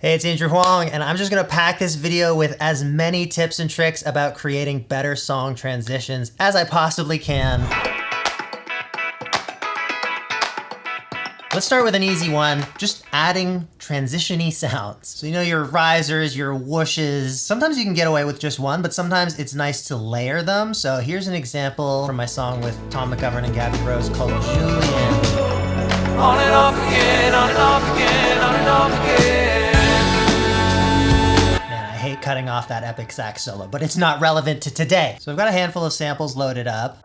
Hey, it's Andrew HUANG, and I'm just gonna pack this video with as many tips and tricks about creating better song transitions as I possibly can. Let's start with an easy one, just adding transition-y sounds. So you know your risers, your whooshes, sometimes you can get away with just one, but sometimes it's nice to layer them. So here's an example from my song with Tom McGovern and Gabby Rose called Julian. On and off again, on and off again, on and off again. I hate cutting off that epic sax solo, but it's not relevant to today. So I've got a handful of samples loaded up.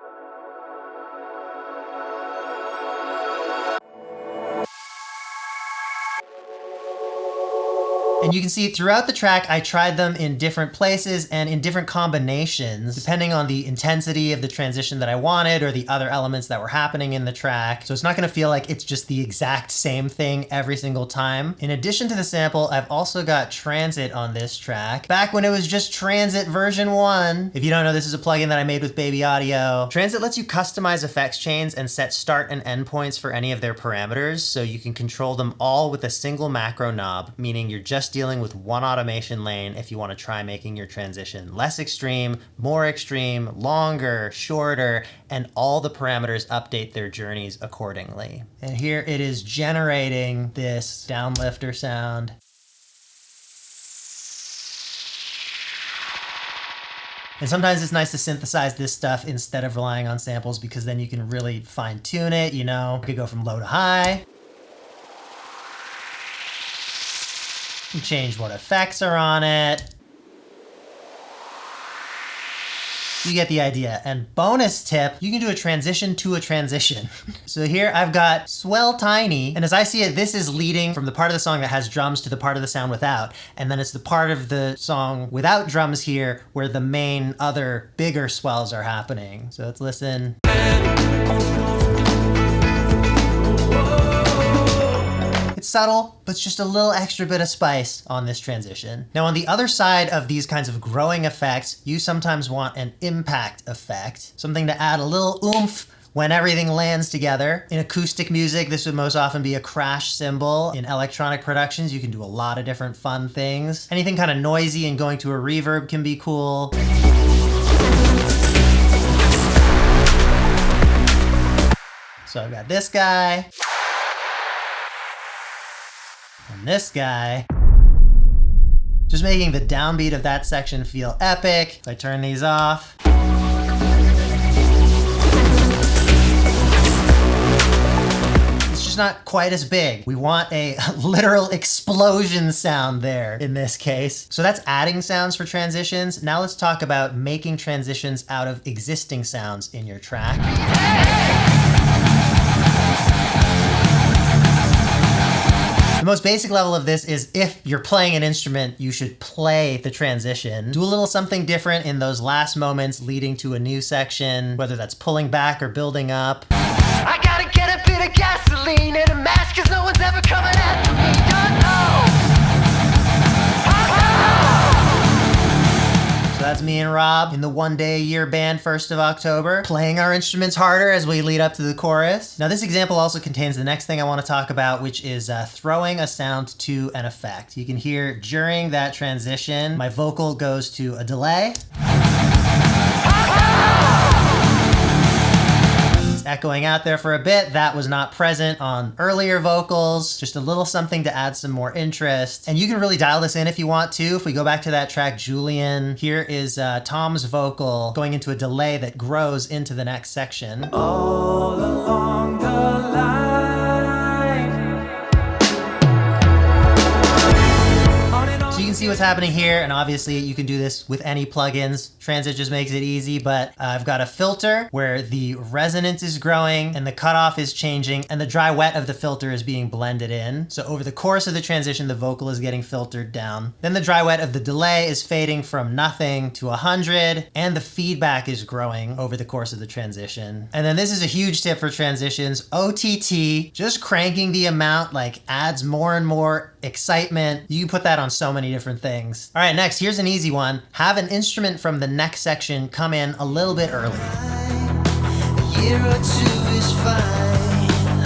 And you can see throughout the track, I tried them in different places and in different combinations, depending on the intensity of the transition that I wanted or the other elements that were happening in the track. So it's not gonna feel like it's just the exact same thing every single time. In addition to the sample, I've also got Transit on this track. Back when it was just Transit version 1. If you don't know, this is a plugin that I made with Baby Audio. Transit lets you customize effects chains and set start and end points for any of their parameters, so you can control them all with a single macro knob, meaning you're just dealing with one automation lane if you want to try making your transition less extreme, more extreme, longer, shorter, and all the parameters update their journeys accordingly. And here it is generating this downlifter sound. And sometimes it's nice to synthesize this stuff instead of relying on samples, because then you can really fine tune it, you know? You could go from low to high. Change what effects are on it. You get the idea. And bonus tip, you can do a transition to a transition. So here I've got Swell Tiny, and as I see it, this is leading from the part of the song that has drums to the part of the sound without. And then it's the part of the song without drums here where the main other bigger swells are happening. So let's listen. It's subtle, but it's just a little extra bit of spice on this transition. Now on the other side of these kinds of growing effects, you sometimes want an impact effect, something to add a little oomph when everything lands together. In acoustic music, this would most often be a crash cymbal. In electronic productions, you can do a lot of different fun things. Anything kind of noisy and going to a reverb can be cool. So I've got this guy. And this guy. Just making the downbeat of that section feel epic. If I turn these off. It's just not quite as big. We want a literal explosion sound there in this case. So that's adding sounds for transitions. Now let's talk about making transitions out of existing sounds in your track. The most basic level of this is if you're playing an instrument, you should play the transition. Do a little something different in those last moments leading to a new section, whether that's pulling back or building up. I gotta get a bit of gasoline and a match, cause no one's ever coming after me. So that's me and Rob in the One Day a Year band 1st of October, playing our instruments harder as we lead up to the chorus. Now this example also contains the next thing I want to talk about, which is throwing a sound to an effect. You can hear during that transition, my vocal goes to a delay. It's echoing out there for a bit. That was not present on earlier vocals. Just a little something to add some more interest. And you can really dial this in if you want to. If we go back to that track, Julian, here is Tom's vocal going into a delay that grows into the next section. All along the line. So you can see what's happening here, and obviously you can do this with any plugins. Transit just makes it easy, but I've got a filter where the resonance is growing and the cutoff is changing and the dry wet of the filter is being blended in. So over the course of the transition, the vocal is getting filtered down. Then the dry wet of the delay is fading from nothing to 100, and the feedback is growing over the course of the transition. And then this is a huge tip for transitions. OTT, just cranking the amount like adds more and more excitement. You can put that on so many different things. All right, next, here's an easy one. Have an instrument from the next section come in a little bit early. A year or two is fine.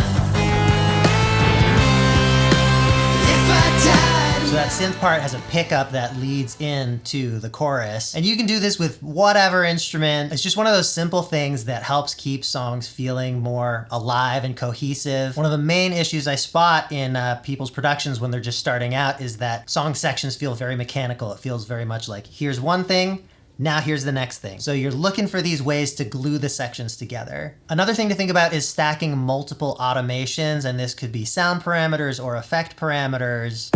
If I died So that synth part has a pickup that leads into the chorus. And you can do this with whatever instrument. It's just one of those simple things that helps keep songs feeling more alive and cohesive. One of the main issues I spot in people's productions when they're just starting out is that song sections feel very mechanical. It feels very much like, here's one thing, now here's the next thing. So you're looking for these ways to glue the sections together. Another thing to think about is stacking multiple automations, and this could be sound parameters or effect parameters.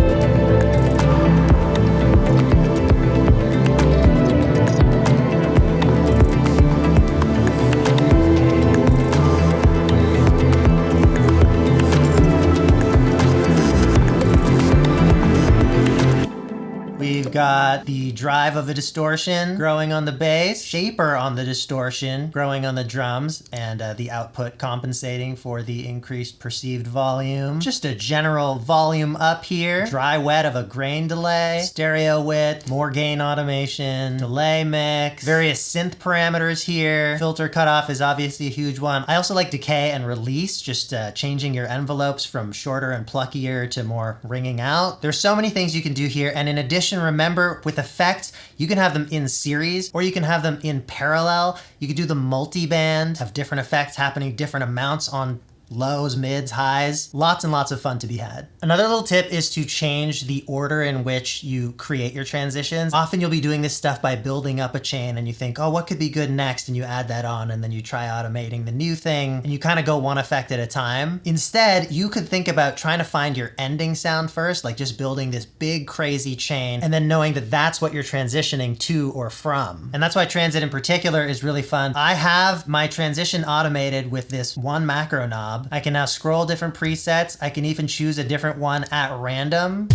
We've got the drive of a distortion growing on the bass, shaper on the distortion growing on the drums, and the output compensating for the increased perceived volume. Just a general volume up here, dry wet of a grain delay, stereo width, more gain automation, delay mix, various synth parameters here. Filter cutoff is obviously a huge one. I also like decay and release, just changing your envelopes from shorter and pluckier to more ringing out. There's so many things you can do here, and in addition, remember, with effects, you can have them in series or you can have them in parallel. You could do the multiband, have different effects happening, different amounts on lows, mids, highs. Lots and lots of fun to be had. Another little tip is to change the order in which you create your transitions. Often you'll be doing this stuff by building up a chain and you think, oh, what could be good next? And you add that on and then you try automating the new thing and you kind of go one effect at a time. Instead, you could think about trying to find your ending sound first, like just building this big crazy chain and then knowing that that's what you're transitioning to or from. And that's why transit in particular is really fun. I have my transition automated with this one macro knob. I can now scroll different presets. I can even choose a different one at random.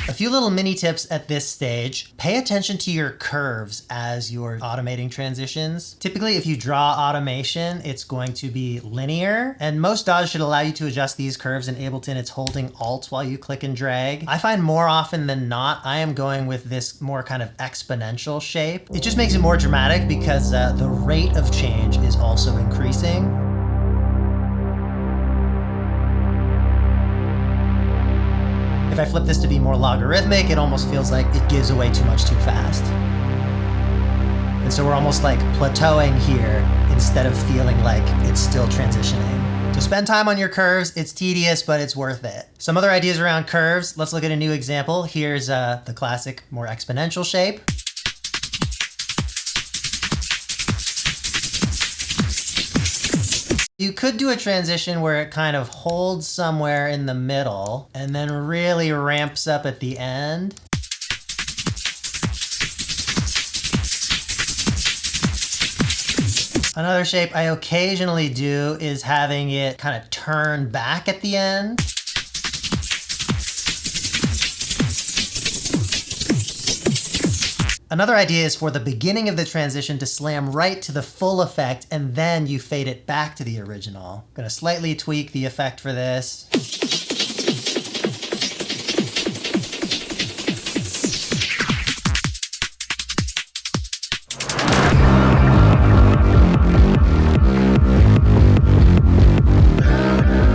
A few little mini tips at this stage. Pay attention to your curves as you're automating transitions. Typically, if you draw automation, it's going to be linear, and most DAWs should allow you to adjust these curves. In Ableton, it's holding Alt while you click and drag. I find more often than not, I am going with this more kind of exponential shape. It just makes it more dramatic because the rate of change is also increasing. If I flip this to be more logarithmic, it almost feels like it gives away too much too fast. And so we're almost like plateauing here instead of feeling like it's still transitioning. So spend time on your curves. It's tedious, but it's worth it. Some other ideas around curves. Let's look at a new example. Here's the classic, more exponential shape. You could do a transition where it kind of holds somewhere in the middle and then really ramps up at the end. Another shape I occasionally do is having it kind of turn back at the end. Another idea is for the beginning of the transition to slam right to the full effect and then you fade it back to the original. I'm gonna slightly tweak the effect for this.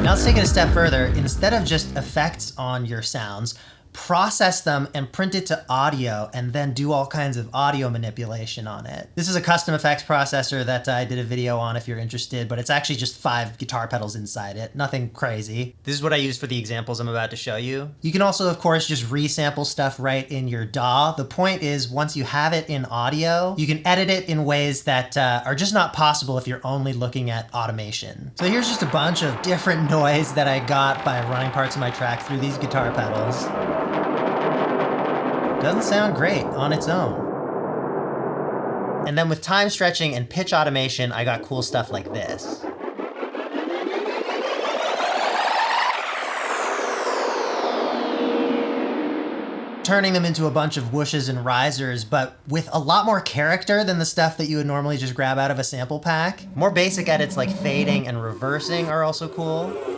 Now let's take it a step further. Instead of just effects on your sounds, process them and print it to audio and then do all kinds of audio manipulation on it. This is a custom effects processor that I did a video on if you're interested, but it's actually just 5 guitar pedals inside it. Nothing crazy. This is what I use for the examples I'm about to show you. You can also, of course, just resample stuff right in your DAW. The point is, once you have it in audio, you can edit it in ways that are just not possible if you're only looking at automation. So here's just a bunch of different noise that I got by running parts of my track through these guitar pedals. Doesn't sound great on its own. And then with time stretching and pitch automation, I got cool stuff like this. Turning them into a bunch of whooshes and risers, but with a lot more character than the stuff that you would normally just grab out of a sample pack. More basic edits like fading and reversing are also cool.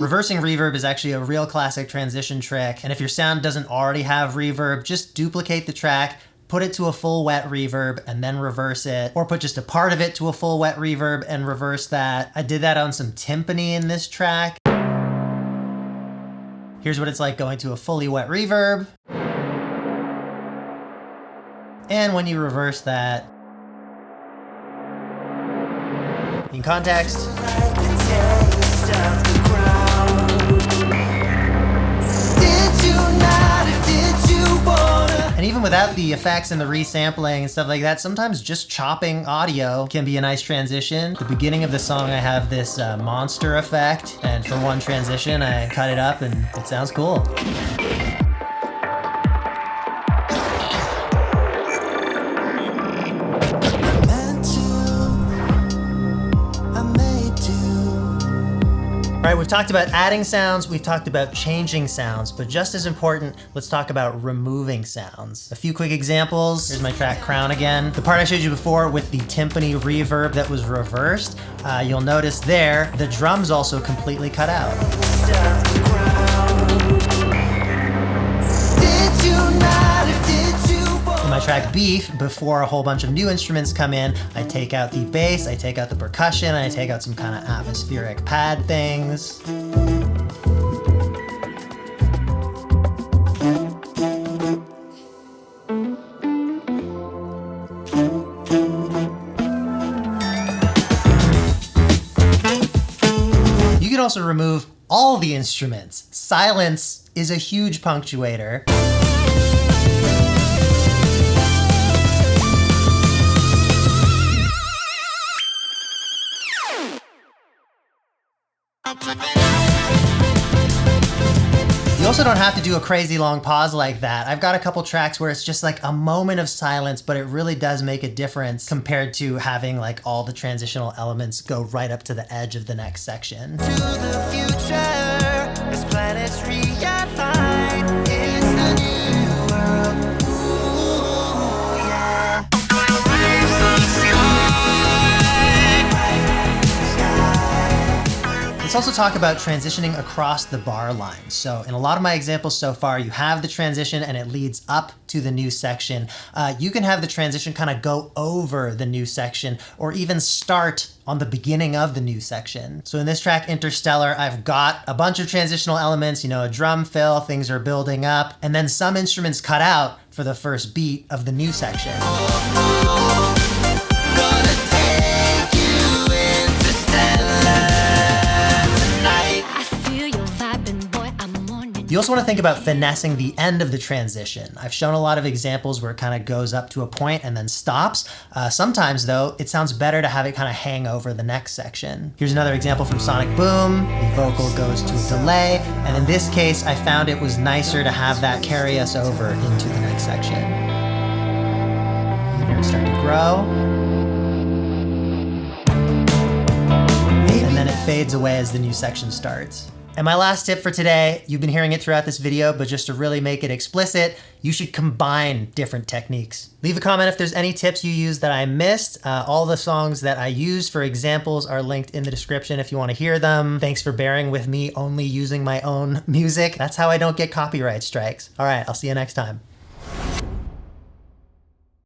Reversing reverb is actually a real classic transition trick, and if your sound doesn't already have reverb, just duplicate the track, put it to a full wet reverb, and then reverse it, or put just a part of it to a full wet reverb and reverse that. I did that on some timpani in this track. Here's what it's like going to a fully wet reverb. And when you reverse that, in context, and even without the effects and the resampling and stuff like that, sometimes just chopping audio can be a nice transition. At the beginning of the song, I have this monster effect, and for one transition, I cut it up and it sounds cool. All right, we've talked about adding sounds, we've talked about changing sounds, but just as important, let's talk about removing sounds. A few quick examples. Here's my track Crown again. The part I showed you before with the timpani reverb that was reversed, you'll notice there, the drums also completely cut out. In my track Beef, before a whole bunch of new instruments come in, I take out the bass, I take out the percussion, and I take out some kind of atmospheric pad things. You can also remove all the instruments. Silence is a huge punctuator. You also don't have to do a crazy long pause like that. I've got a couple tracks where it's just like a moment of silence, but it really does make a difference compared to having like all the transitional elements go right up to the edge of the next section. To the future, as planets realign, it's the new world. Ooh, yeah. Let's also talk about transitioning across the bar line. So in a lot of my examples so far, you have the transition and it leads up to the new section. You can have the transition kind of go over the new section or even start on the beginning of the new section. So in this track, Interstellar, I've got a bunch of transitional elements, you know, a drum fill, things are building up, and then some instruments cut out for the first beat of the new section. You also want to think about finessing the end of the transition. I've shown a lot of examples where it kind of goes up to a point and then stops. Sometimes though, it sounds better to have it kind of hang over the next section. Here's another example from Sonic Boom. The vocal goes to a delay, and in this case, I found it was nicer to have that carry us over into the next section. You hear it start to grow. And then it fades away as the new section starts. And my last tip for today, you've been hearing it throughout this video, but just to really make it explicit, you should combine different techniques. Leave a comment if there's any tips you use that I missed. All the songs that I used for examples are linked in the description if you want to hear them. Thanks for bearing with me only using my own music. That's how I don't get copyright strikes. All right, I'll see you next time.